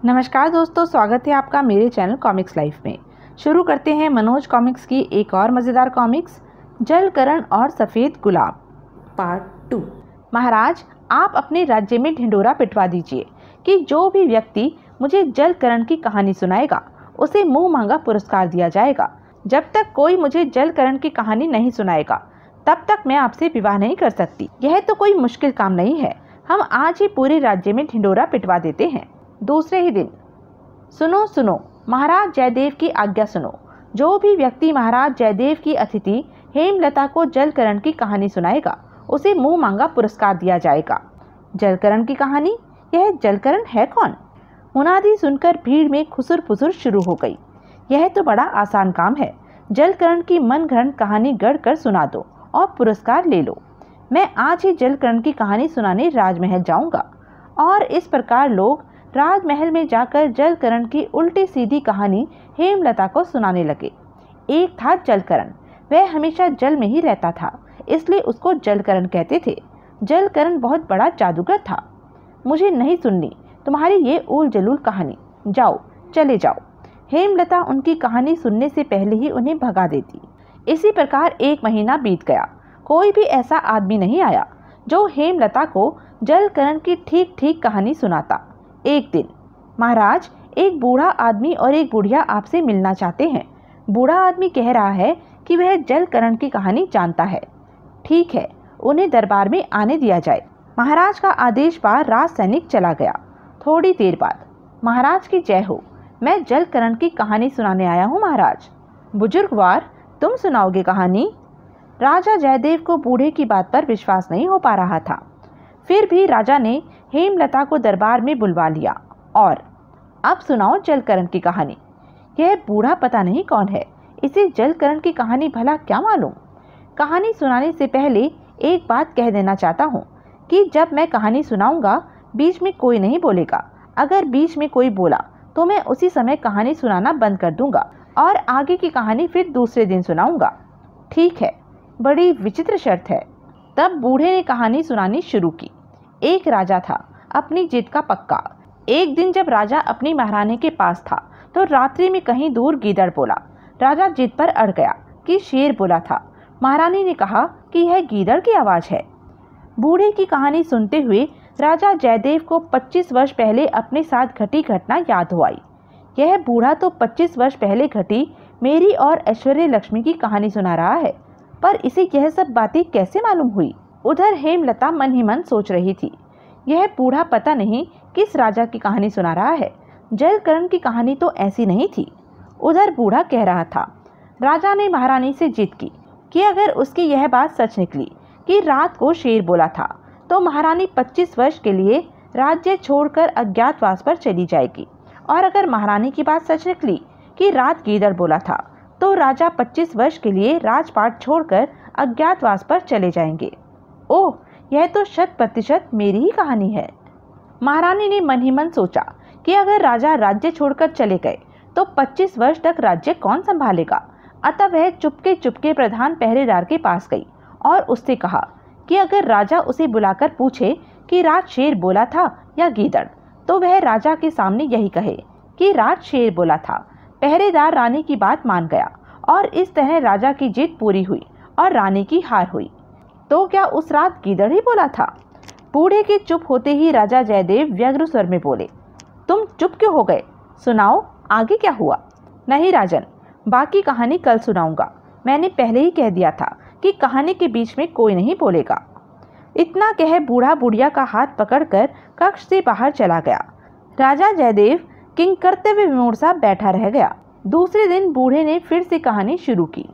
नमस्कार दोस्तों, स्वागत है आपका मेरे चैनल कॉमिक्स लाइफ में। शुरू करते हैं मनोज कॉमिक्स की एक और मज़ेदार कॉमिक्स, जलकरण और सफ़ेद गुलाब पार्ट 2। महाराज, आप अपने राज्य में ढिंढोरा पिटवा दीजिए कि जो भी व्यक्ति मुझे जलकरण की कहानी सुनाएगा उसे मुंह मांगा पुरस्कार दिया जाएगा। जब तक कोई मुझे जलकरण की कहानी नहीं सुनाएगा तब तक मैं आपसे विवाह नहीं कर सकती। यह तो कोई मुश्किल काम नहीं है, हम आज ही पूरे राज्य में ढिंढोरा पिटवा देते हैं। दूसरे ही दिन, सुनो सुनो, महाराज जयदेव की आज्ञा सुनो। जो भी व्यक्ति महाराज जयदेव की अतिथि हेमलता को जलकरण की कहानी सुनाएगा उसे मुंह मांगा पुरस्कार दिया जाएगा। जलकरण की कहानी? यह जलकरण है कौन? मुनादी सुनकर भीड़ में खुसुर पुसुर शुरू हो गई। यह तो बड़ा आसान काम है, जलकरण की मनगढ़ंत कहानी गढ़ कर सुना दो और पुरस्कार ले लो। मैं आज ही जलकरण की कहानी सुनाने राजमहल जाऊंगा। और इस प्रकार लोग राजमहल में जाकर जलकरण की उल्टी सीधी कहानी हेमलता को सुनाने लगे। एक था जलकरण, वह हमेशा जल में ही रहता था, इसलिए उसको जलकरण कहते थे। जलकरण बहुत बड़ा जादूगर था। मुझे नहीं सुननी तुम्हारी ये ऊल जलूल कहानी, जाओ चले जाओ। हेमलता उनकी कहानी सुनने से पहले ही उन्हें भगा देती। इसी प्रकार एक महीना बीत गया। कोई भी ऐसा आदमी नहीं आया जो हेमलता को जलकरण की ठीक ठीक कहानी सुनाता। एक दिन, महाराज, एक बूढ़ा आदमी और एक बुढ़िया आपसे मिलना चाहते हैं। बूढ़ा आदमी कह रहा है कि वह जलकरण की कहानी जानता है। ठीक है, उन्हें दरबार में आने दिया जाए। महाराज का आदेश पर राज सैनिक चला गया। थोड़ी देर बाद, महाराज की जय हो, मैं जलकरण की कहानी सुनाने आया हूँ महाराज। बुजुर्गवार, तुम सुनाओगे कहानी? राजा जयदेव को बूढ़े की बात पर विश्वास नहीं हो पा रहा था। फिर भी राजा ने हेमलता को दरबार में बुलवा लिया और अब सुनाओ जलकरण की कहानी। यह बूढ़ा पता नहीं कौन है, इसे जलकरण की कहानी भला क्या मालूम। कहानी सुनाने से पहले एक बात कह देना चाहता हूँ कि जब मैं कहानी सुनाऊंगा बीच में कोई नहीं बोलेगा। अगर बीच में कोई बोला तो मैं उसी समय कहानी सुनाना बंद कर दूंगा और आगे की कहानी फिर दूसरे दिन सुनाऊंगा। ठीक है, बड़ी विचित्र शर्त है। तब बूढ़े ने कहानी सुनानी शुरू की। एक राजा था, अपनी जिद का पक्का। एक दिन जब राजा अपनी महारानी के पास था तो रात्रि में कहीं दूर गीदड़ बोला। राजा जिद पर अड़ गया कि शेर बोला था। महारानी ने कहा कि यह गीदड़ की आवाज़ है। बूढ़े की कहानी सुनते हुए राजा जयदेव को 25 वर्ष पहले अपने साथ घटी घटना याद हो आई। यह बूढ़ा तो 25 वर्ष पहले घटी मेरी और ऐश्वर्य लक्ष्मी की कहानी सुना रहा है, पर इसे यह सब बातें कैसे मालूम हुई? उधर हेमलता मन ही मन सोच रही थी, यह बूढ़ा पता नहीं किस राजा की कहानी सुना रहा है। जलकरण की कहानी तो ऐसी नहीं थी। उधर बूढ़ा कह रहा था, राजा ने महारानी से जिद की कि अगर उसकी यह बात सच निकली कि रात को शेर बोला था तो महारानी 25 वर्ष के लिए राज्य छोड़कर अज्ञातवास पर चली जाएगी, और अगर महारानी की बात सच निकली कि रात गीदड़ बोला था तो राजा 25 वर्ष के लिए राजपाट छोड़कर अज्ञातवास पर चले जाएंगे। ओह, यह तो 100% मेरी ही कहानी है। महारानी ने मन ही मन सोचा कि अगर राजा राज्य छोड़कर चले गए तो 25 वर्ष तक राज्य कौन संभालेगा। अतः वह चुपके चुपके प्रधान पहरेदार के पास गई और उससे कहा कि अगर राजा उसे बुलाकर पूछे कि रात शेर बोला था या गीदड़, तो वह राजा के सामने यही कहे कि रात शेर बोला था। पहरेदार रानी की बात मान गया और इस तरह राजा की जीत पूरी हुई और रानी की हार हुई। तो क्या उस रात गीदड़ ही बोला था? बूढ़े के चुप होते ही राजा जयदेव व्यग्र स्वर में बोले, तुम चुप क्यों हो गए? सुनाओ, आगे क्या हुआ? नहीं राजन, बाकी कहानी कल सुनाऊंगा। मैंने पहले ही कह दिया था कि कहानी के बीच में कोई नहीं बोलेगा। इतना कह बूढ़ा बुढ़िया का हाथ पकड़कर कक्ष से बाहर चला गया। राजा जयदेव किंग कर्तव्य विमूढ़ सा बैठा रह गया। दूसरे दिन बूढ़े ने फिर से कहानी शुरू की।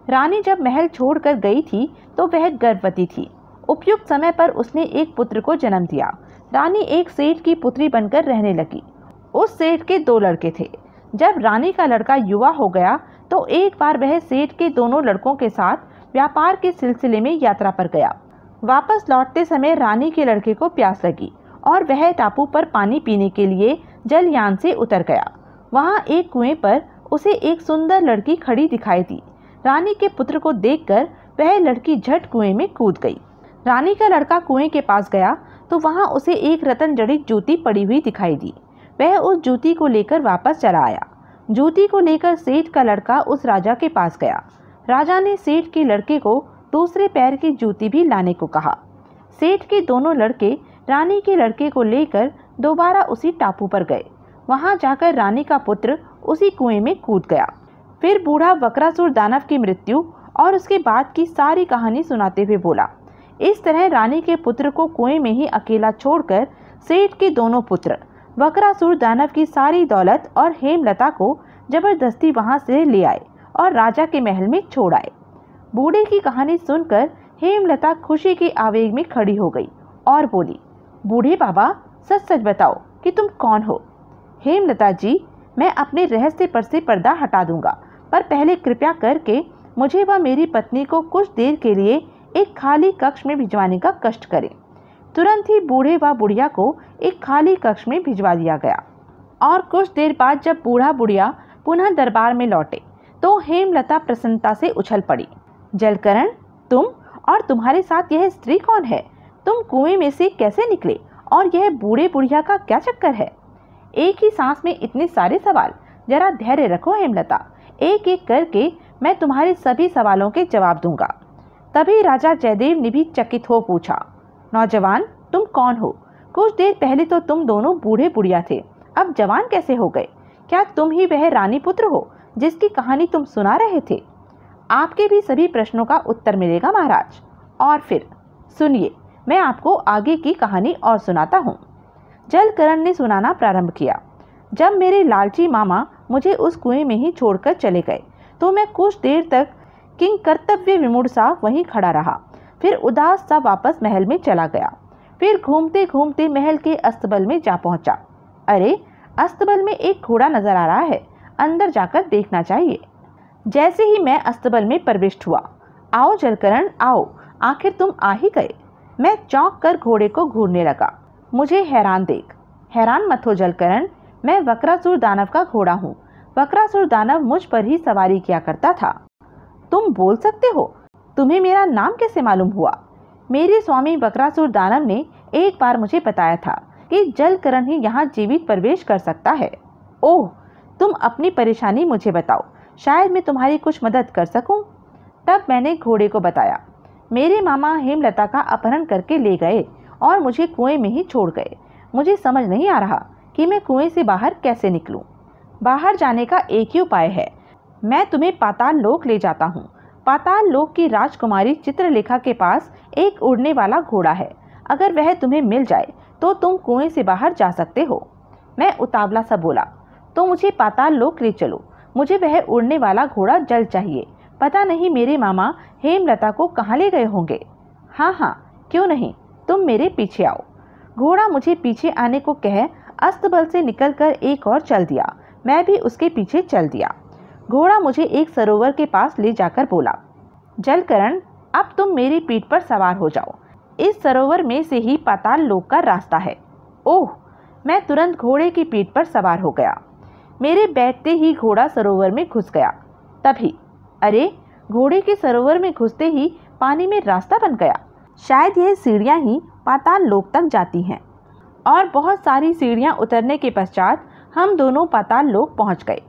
रानी जब महल छोड़कर गई थी तो वह गर्भवती थी। उपयुक्त समय पर उसने एक पुत्र को जन्म दिया। रानी एक सेठ की पुत्री बनकर रहने लगी। उस सेठ के 2 लड़के थे। जब रानी का लड़का युवा हो गया तो एक बार वह सेठ के दोनों लड़कों के साथ व्यापार के सिलसिले में यात्रा पर गया। वापस लौटते समय रानी के लड़के को प्यास लगी और वह टापू पर पानी पीने के लिए जलयान से उतर गया। वहाँ एक कुएं पर उसे एक सुंदर लड़की खड़ी दिखाई दी। रानी के पुत्र को देखकर वह लड़की झट कुएं में कूद गई। रानी का लड़का कुएं के पास गया तो वहां उसे एक रतन जड़ित जूती पड़ी हुई दिखाई दी। वह उस जूती को लेकर वापस चला आया। जूती को लेकर सेठ का लड़का उस राजा के पास गया। राजा ने सेठ के लड़के को दूसरे पैर की जूती भी लाने को कहा। सेठ के दोनों लड़के रानी के लड़के को लेकर दोबारा उसी टापू पर गए। वहां जाकर रानी का पुत्र उसी कुएं में कूद गया। फिर बूढ़ा बकरासुर दानव की मृत्यु और उसके बाद की सारी कहानी सुनाते हुए बोला, इस तरह रानी के पुत्र को कुएं में ही अकेला छोड़कर सेठ के दोनों पुत्र बकरासुर दानव की सारी दौलत और हेमलता को जबरदस्ती वहां से ले आए और राजा के महल में छोड़ आए। बूढ़े की कहानी सुनकर हेमलता खुशी के आवेग में खड़ी हो गई और बोली, बूढ़े बाबा, सच सच बताओ कि तुम कौन हो। हेमलता जी, मैं अपने रहस्य पर से पर्दा हटा दूंगा, पर पहले कृपया करके मुझे व मेरी पत्नी को कुछ देर के लिए एक खाली कक्ष में भिजवाने का कष्ट करें। तुरंत ही बूढ़े व बुढ़िया को एक खाली कक्ष में भिजवा दिया गया और कुछ देर बाद जब बूढ़ा बुढ़िया पुनः दरबार में लौटे तो हेमलता प्रसन्नता से उछल पड़ी। जलकरण, तुम और तुम्हारे साथ यह स्त्री कौन है? तुम कुएं में से कैसे निकले और यह बूढ़े बुढ़िया का क्या चक्कर है? एक ही सांस में इतने सारे सवाल। जरा धैर्य रखो हेमलता, एक एक करके मैं तुम्हारे सभी सवालों के जवाब दूंगा। तभी राजा जयदेव ने भी चकित हो पूछा, नौजवान, तुम कौन हो? कुछ देर पहले तो तुम दोनों बूढ़े बुढ़िया थे, अब जवान कैसे हो गए? क्या तुम ही वह रानी पुत्र हो जिसकी कहानी तुम सुना रहे थे? आपके भी सभी प्रश्नों का उत्तर मिलेगा महाराज। और फिर सुनिए, मैं आपको आगे की कहानी और सुनाता हूँ। जलकरण ने सुनाना प्रारंभ किया। जब मेरे लालची मामा मुझे उस कुएं में ही छोड़कर चले गए तो मैं कुछ देर तक किंग कर्तव्य विमूढ़ सा वहीं खड़ा रहा। फिर उदास सा वापस महल में चला गया। फिर घूमते घूमते महल के अस्तबल में जा पहुंचा। अरे, अस्तबल में एक घोड़ा नजर आ रहा है, अंदर जाकर देखना चाहिए। जैसे ही मैं अस्तबल में प्रविष्ट हुआ, आओ जलकरण आओ, आखिर तुम आ ही गए। मैं चौंक कर घोड़े को घूरने लगा। मुझे हैरान देख। हैरान मत हो जलकरण, मैं बकरासुर दानव का घोड़ा हूँ। बकरासुर दानव मुझ पर ही सवारी किया करता था। तुम बोल सकते हो? तुम्हें मेरा नाम कैसे मालूम हुआ? मेरे स्वामी बकरासुर दानव ने एक बार मुझे बताया था कि जलकरण ही यहाँ जीवित प्रवेश कर सकता है। ओह, तुम अपनी परेशानी मुझे बताओ, शायद मैं तुम्हारी कुछ मदद कर सकूं। तब मैंने घोड़े को बताया, मेरे मामा हेमलता का अपहरण करके ले गए और मुझे कुएं में ही छोड़ गए। मुझे समझ नहीं आ रहा कि मैं कुएं से बाहर कैसे निकलूं। बाहर जाने का एक ही उपाय है, मैं तुम्हें पाताल लोक ले जाता हूँ। पाताल लोक की राजकुमारी चित्रलेखा के पास एक उड़ने वाला घोड़ा है। अगर वह तुम्हें मिल जाए तो तुम कुएं से बाहर जा सकते हो। मैं उतावला सा बोला, तो मुझे पाताल लोक ले चलो। मुझे वह उड़ने वाला घोड़ा जल्द चाहिए। पता नहीं मेरे मामा हेमलता को कहाँ ले गए होंगे। हाँ हाँ, क्यों नहीं, तुम मेरे पीछे आओ। घोड़ा मुझे पीछे आने को कह अस्तबल से निकलकर एक और चल दिया। मैं भी उसके पीछे चल दिया। घोड़ा मुझे एक सरोवर के पास ले जाकर बोला, जलकरण, अब तुम मेरी पीठ पर सवार हो जाओ। इस सरोवर में से ही पाताल लोक का रास्ता है। ओह, मैं तुरंत घोड़े की पीठ पर सवार हो गया। मेरे बैठते ही घोड़ा सरोवर में घुस गया। तभी अरे, घोड़े के सरोवर में घुसते ही पानी में रास्ता बन गया। शायद यह सीढ़ियां ही पाताल लोक तक जाती हैं। और बहुत सारी सीढ़ियां उतरने के पश्चात हम दोनों पाताल लोक पहुंच गए।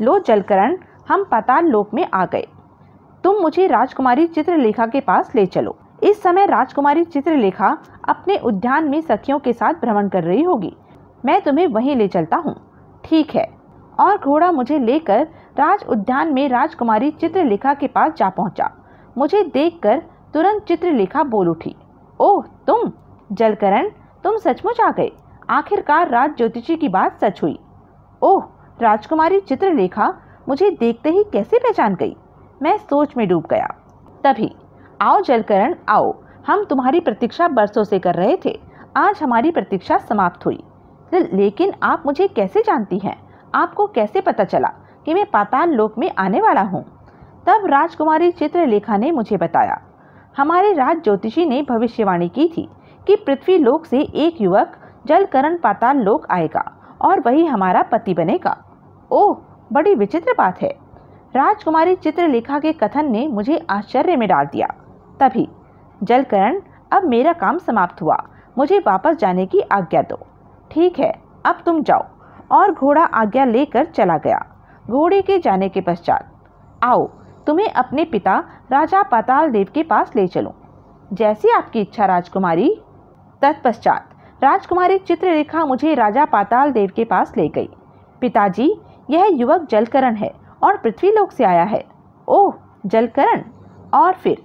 लो जलकरण, हम पाताल लोक में आ गए। तुम मुझे राजकुमारी चित्रलेखा के पास ले चलो। इस समय राजकुमारी चित्रलेखा अपने उद्यान में सखियों के साथ भ्रमण कर रही होगी। मैं तुम्हें वहीं ले चलता हूँ। ठीक है। और घोड़ा मुझे लेकर राज उद्यान में राजकुमारी चित्रलेखा के पास जा पहुंचा। मुझे देखकर तुरंत चित्रलेखा बोल उठी, ओह तुम! जलकरण, तुम सचमुच आ गए। आखिरकार राज ज्योतिषी की बात सच हुई। ओह, राजकुमारी चित्रलेखा मुझे देखते ही कैसे पहचान गई? मैं सोच में डूब गया। तभी आओ जलकरण आओ, हम तुम्हारी प्रतीक्षा बरसों से कर रहे थे। आज हमारी प्रतीक्षा समाप्त हुई। लेकिन आप मुझे कैसे जानती हैं? आपको कैसे पता चला कि मैं पाताल लोक में आने वाला हूँ? तब राजकुमारी चित्रलेखा ने मुझे बताया, हमारे राज ज्योतिषी ने भविष्यवाणी की थी कि पृथ्वी लोक से एक युवक जलकरण पाताल लोक आएगा और वही हमारा पति बनेगा। ओह, बड़ी विचित्र बात है। राजकुमारी चित्रलेखा के कथन ने मुझे आश्चर्य में डाल दिया। तभी जलकरण, अब मेरा काम समाप्त हुआ, मुझे वापस जाने की आज्ञा दो। ठीक है, अब तुम जाओ और घोड़ा आज्ञा लेकर चला गया। घोड़े के जाने के पश्चात, आओ तुम्हें अपने पिता राजा पाताल देव के पास ले चलूं। जैसी आपकी इच्छा राजकुमारी। तत्पश्चात राजकुमारी चित्रलेखा मुझे राजा पाताल देव के पास ले गई। पिताजी, यह युवक जलकरण है और पृथ्वीलोक से आया है। ओह जलकरण। और फिर,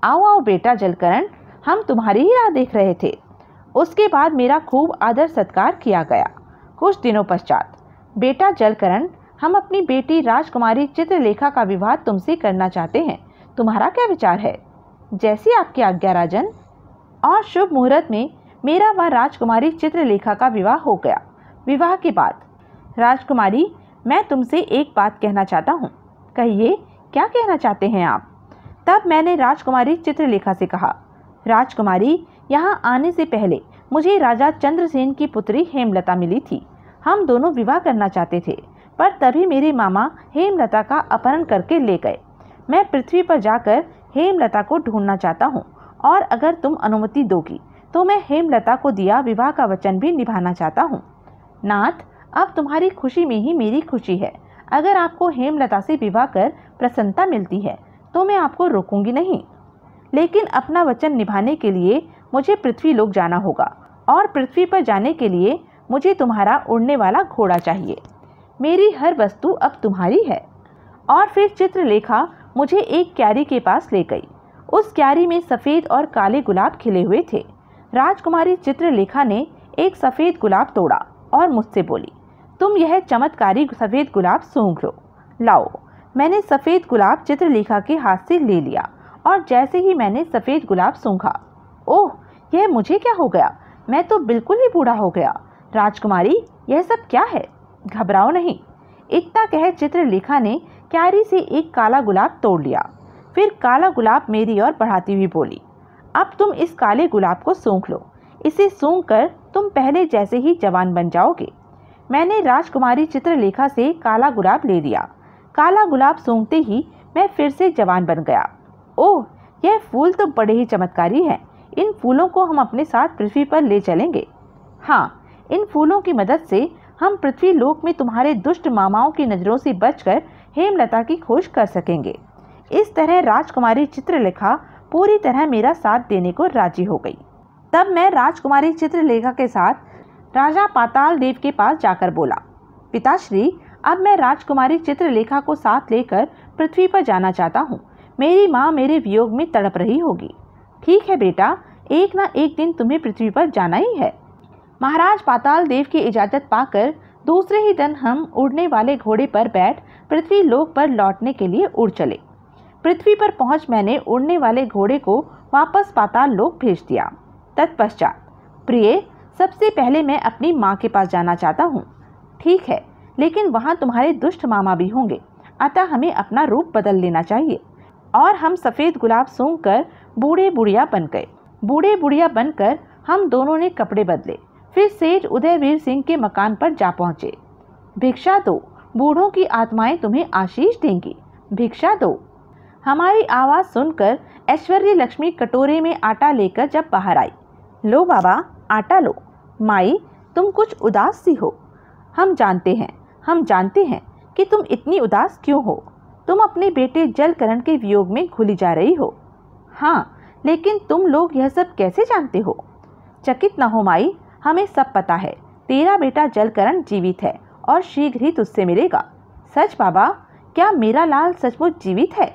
आओ आओ बेटा जलकरण, हम तुम्हारी ही राह देख रहे थे। उसके बाद मेरा खूब आदर सत्कार किया गया। कुछ दिनों पश्चात, बेटा जलकरण, हम अपनी बेटी राजकुमारी चित्रलेखा का विवाह तुमसे करना चाहते हैं। तुम्हारा क्या विचार है? जैसी आपकी आज्ञा राजन। और शुभ मुहूर्त में मेरा व राजकुमारी चित्रलेखा का विवाह हो गया। विवाह के बाद, राजकुमारी, मैं तुमसे एक बात कहना चाहता हूँ। कहिए, क्या कहना चाहते हैं आप? तब मैंने राजकुमारी चित्रलेखा से कहा, राजकुमारी, यहाँ आने से पहले मुझे राजा चंद्रसेन की पुत्री हेमलता मिली थी। हम दोनों विवाह करना चाहते थे, पर तभी मेरे मामा हेमलता का अपहरण करके ले गए। मैं पृथ्वी पर जाकर हेमलता को ढूंढना चाहता हूँ, और अगर तुम अनुमति दोगी तो मैं हेमलता को दिया विवाह का वचन भी निभाना चाहता हूँ। नाथ, अब तुम्हारी खुशी में ही मेरी खुशी है। अगर आपको हेमलता से विवाह कर प्रसन्नता मिलती है तो मैं आपको रोकूंगी नहीं, लेकिन अपना वचन निभाने के लिए मुझे पृथ्वीलोक जाना होगा, और पृथ्वी पर जाने के लिए मुझे तुम्हारा उड़ने वाला घोड़ा चाहिए। मेरी हर वस्तु अब तुम्हारी है। और फिर चित्रलेखा मुझे एक क्यारी के पास ले गई। उस क्यारी में सफ़ेद और काले गुलाब खिले हुए थे। राजकुमारी चित्रलेखा ने एक सफ़ेद गुलाब तोड़ा और मुझसे बोली, तुम यह चमत्कारी सफ़ेद गुलाब सूंघ लो। लाओ। मैंने सफ़ेद गुलाब चित्रलेखा के हाथ से ले लिया, और जैसे ही मैंने सफ़ेद गुलाब सूंघा, ओह, यह मुझे क्या हो गया? मैं तो बिल्कुल ही बूढ़ा हो गया। राजकुमारी, यह सब क्या है? घबराओ नहीं। इतना कह चित्रलेखा ने क्यारी से एक काला गुलाब तोड़ लिया। फिर काला गुलाब मेरी ओर बढ़ाती हुई बोली, अब तुम इस काले गुलाब को सूंघ लो। इसे सूंघ कर तुम पहले जैसे ही जवान बन जाओगे। मैंने राजकुमारी चित्रलेखा से काला गुलाब ले लिया। काला गुलाब सूंघते ही मैं फिर से जवान बन गया। ओह, यह फूल तो बड़े ही चमत्कारी हैं। इन फूलों को हम अपने साथ पृथ्वी पर ले चलेंगे। हाँ, इन फूलों की मदद से हम पृथ्वी लोक में तुम्हारे दुष्ट मामाओं की नज़रों से बचकर हेमलता की खोज कर सकेंगे। इस तरह राजकुमारी चित्रलेखा पूरी तरह मेरा साथ देने को राजी हो गई। तब मैं राजकुमारी चित्रलेखा के साथ राजा पाताल देव के पास जाकर बोला, पिताश्री, अब मैं राजकुमारी चित्रलेखा को साथ लेकर पृथ्वी पर जाना चाहता हूँ। मेरी माँ मेरे वियोग में तड़प रही होगी। ठीक है बेटा, एक ना एक दिन तुम्हें पृथ्वी पर जाना ही है। महाराज पाताल देव की इजाज़त पाकर दूसरे ही दिन हम उड़ने वाले घोड़े पर बैठ पृथ्वी लोक पर लौटने के लिए उड़ चले। पृथ्वी पर पहुंच मैंने उड़ने वाले घोड़े को वापस पाताल लोक भेज दिया। तत्पश्चात, प्रिय, सबसे पहले मैं अपनी माँ के पास जाना चाहता हूँ। ठीक है, लेकिन वहाँ तुम्हारे दुष्ट मामा भी होंगे, अतः हमें अपना रूप बदल लेना चाहिए। और हम सफ़ेद गुलाब सूंघ कर बूढ़े बुढ़िया बन गए। बूढ़े बुढ़िया बनकर हम दोनों ने कपड़े बदले। फिर सेठ उदयवीर सिंह के मकान पर जा पहुँचे। भिक्षा दो, बूढ़ों की आत्माएं तुम्हें आशीष देंगी। भिक्षा दो। हमारी आवाज़ सुनकर ऐश्वर्य लक्ष्मी कटोरे में आटा लेकर जब बाहर आई, लो बाबा, आटा लो। माई, तुम कुछ उदास सी हो। हम जानते हैं कि तुम इतनी उदास क्यों हो। तुम अपने बेटे जलकरण के वियोग में घुली जा रही हो। हाँ, लेकिन तुम लोग यह सब कैसे जानते हो? चकित न हो माई, हमें सब पता है। तेरा बेटा जलकरण जीवित है और शीघ्र ही तुझसे मिलेगा। सच बाबा, क्या मेरा लाल सचमुच जीवित है?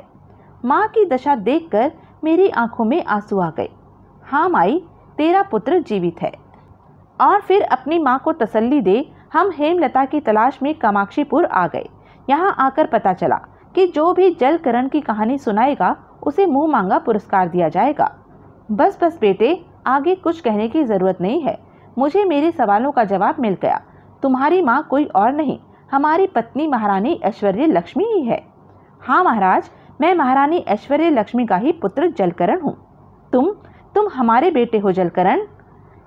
माँ की दशा देखकर मेरी आंखों में आंसू आ गए। हाँ माई, तेरा पुत्र जीवित है। और फिर अपनी माँ को तसल्ली दे हम हेमलता की तलाश में कामाक्षीपुर आ गए। यहाँ आकर पता चला कि जो भी जलकरण की कहानी सुनाएगा उसे मुँह मांगा पुरस्कार दिया जाएगा। बस बस बेटे, आगे कुछ कहने की ज़रूरत नहीं है। मुझे मेरे सवालों का जवाब मिल गया। तुम्हारी माँ कोई और नहीं, हमारी पत्नी महारानी ऐश्वर्य लक्ष्मी ही है। हाँ महाराज, मैं महारानी ऐश्वर्य लक्ष्मी का ही पुत्र जलकरण हूँ। तुम हमारे बेटे हो जलकरण।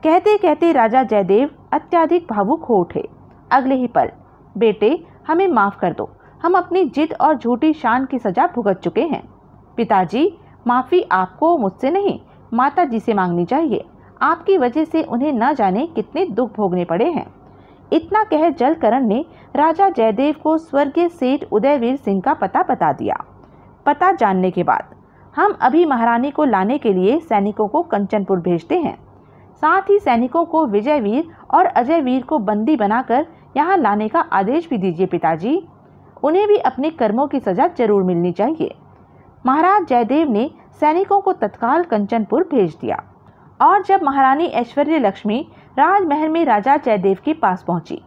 कहते कहते राजा जयदेव अत्यधिक भावुक हो उठे। अगले ही पल, बेटे, हमें माफ़ कर दो। हम अपनी जिद और झूठी शान की सज़ा भुगत चुके हैं। पिताजी, माफ़ी आपको मुझसे नहीं, माता जी से मांगनी चाहिए। आपकी वजह से उन्हें न जाने कितने दुख भोगने पड़े हैं। इतना कह जलकरण ने राजा जयदेव को स्वर्गीय सेठ उदयवीर सिंह का पता बता दिया। पता जानने के बाद हम अभी महारानी को लाने के लिए सैनिकों को कंचनपुर भेजते हैं। साथ ही सैनिकों को विजयवीर और अजयवीर को बंदी बनाकर यहाँ लाने का आदेश भी दीजिए पिताजी। उन्हें भी अपने कर्मों की सजा जरूर मिलनी चाहिए। महाराज जयदेव ने सैनिकों को तत्काल कंचनपुर भेज दिया और जब महारानी ऐश्वर्य लक्ष्मी राजमहल में राजा जयदेव के पास पहुंची।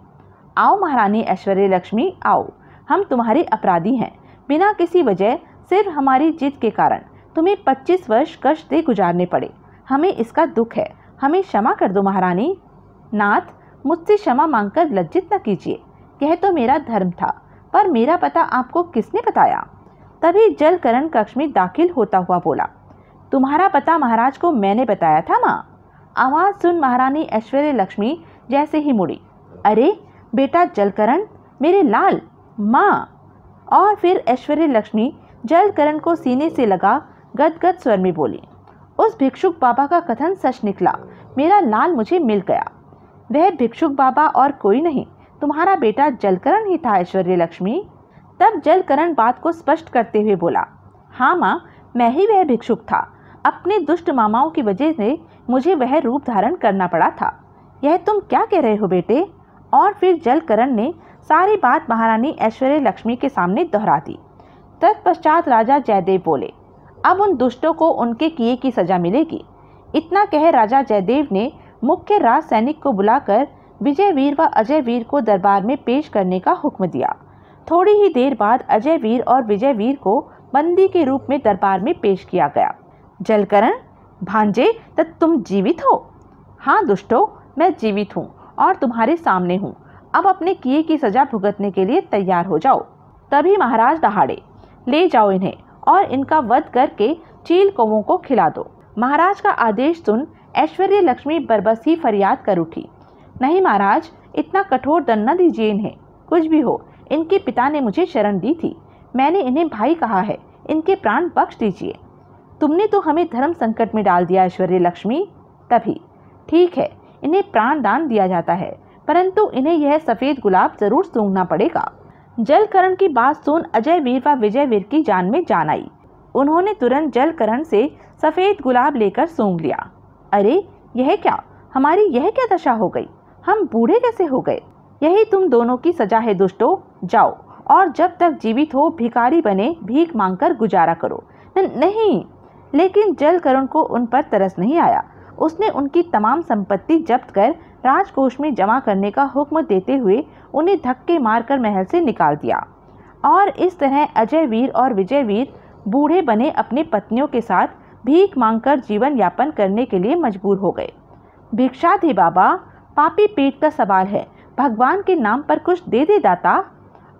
आओ महारानी ऐश्वर्य लक्ष्मी आओ, हम तुम्हारे अपराधी हैं। बिना किसी वजह सिर्फ हमारी जिद के कारण तुम्हें 25 वर्ष कष्ट से गुजारने पड़े। हमें इसका दुख है, हमें क्षमा कर दो महारानी। नाथ, मुझसे क्षमा मांगकर लज्जित न कीजिए, यह तो मेरा धर्म था, पर मेरा पता आपको किसने बताया? तभी जलकरण कक्ष में दाखिल होता हुआ बोला, तुम्हारा पता महाराज को मैंने बताया था माँ। आवाज़ सुन महारानी ऐश्वर्य लक्ष्मी जैसे ही मुड़ी, अरे बेटा जलकरण, मेरे लाल, माँ। और फिर ऐश्वर्य लक्ष्मी जलकरण को सीने से लगा गदगद स्वर में बोली, उस भिक्षुक बाबा का कथन सच निकला, मेरा लाल मुझे मिल गया। वह भिक्षुक बाबा और कोई नहीं, तुम्हारा बेटा जलकरण ही था ऐश्वर्य लक्ष्मी। तब जलकरण बात को स्पष्ट करते हुए बोला, हाँ माँ, मैं ही वह भिक्षुक था। अपने दुष्ट मामाओं की वजह से मुझे वह रूप धारण करना पड़ा था। यह तुम क्या कह रहे हो बेटे? और फिर जलकरण ने सारी बात महारानी ऐश्वर्य लक्ष्मी के सामने दोहरा दी। तत्पश्चात राजा जयदेव बोले, अब उन दुष्टों को उनके किए की सजा मिलेगी। इतना कह राजा जयदेव ने मुख्य राज सैनिक को बुलाकर विजयवीर व अजयवीर को दरबार में पेश करने का हुक्म दिया। थोड़ी ही देर बाद अजयवीर और विजयवीर को बंदी के रूप में दरबार में पेश किया गया। जलकरण, भांजे, तब तुम जीवित हो? हाँ दुष्टों, मैं जीवित हूँ और तुम्हारे सामने हूँ। अब अपने किए की सजा भुगतने के लिए तैयार हो जाओ। तभी महाराज दहाड़े, ले जाओ इन्हें और इनका वध करके चील कौवों को खिला दो। महाराज का आदेश सुन ऐश्वर्य लक्ष्मी बरबस ही फरियाद कर उठी, नहीं महाराज, इतना कठोर दंड न दीजिए इन्हें। कुछ भी हो, इनके पिता ने मुझे शरण दी थी, मैंने इन्हें भाई कहा है, इनके प्राण बख्श दीजिए। तुमने तो हमें धर्म संकट में डाल दिया ऐश्वर्य लक्ष्मी। तभी, ठीक है, इन्हें प्राण दान दिया जाता है, परंतु इन्हें यह सफ़ेद गुलाब जरूर सूंघना पड़ेगा। जलकरण की बात सुन अजयवीर व विजयवीर की जान में जान आई। उन्होंने तुरंत जलकरण से सफ़ेद गुलाब लेकर सूंघ लिया। अरे यह क्या, हमारी यह क्या दशा हो गई? हम बूढ़े कैसे हो गए? यही तुम दोनों की सजा है दुष्टों। जाओ और जब तक जीवित हो भिखारी बने भीख मांगकर गुजारा करो। नहीं, लेकिन जलकरण को उन पर तरस नहीं आया। उसने उनकी तमाम संपत्ति जब्त कर राजकोष में जमा करने का हुक्म देते हुए उन्हें धक्के मारकर महल से निकाल दिया। और इस तरह अजयवीर और विजयवीर बूढ़े बने अपनी पत्नियों के साथ भीख मांगकर जीवन यापन करने के लिए मजबूर हो गए। भिक्षा दे बाबा, पापी पेट का सवाल है, भगवान के नाम पर कुछ दे दे दाता।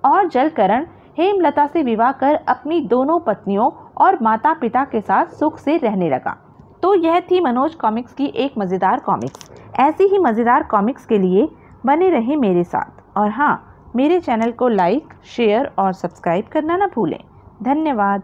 और जलकरण हेमलता से विवाह कर अपनी दोनों पत्नियों और माता पिता के साथ सुख से रहने लगा। तो यह थी मनोज कॉमिक्स की एक मज़ेदार कॉमिक्स। ऐसी ही मज़ेदार कॉमिक्स के लिए बने रहें मेरे साथ। और हाँ, मेरे चैनल को लाइक, शेयर और सब्सक्राइब करना ना भूलें। धन्यवाद।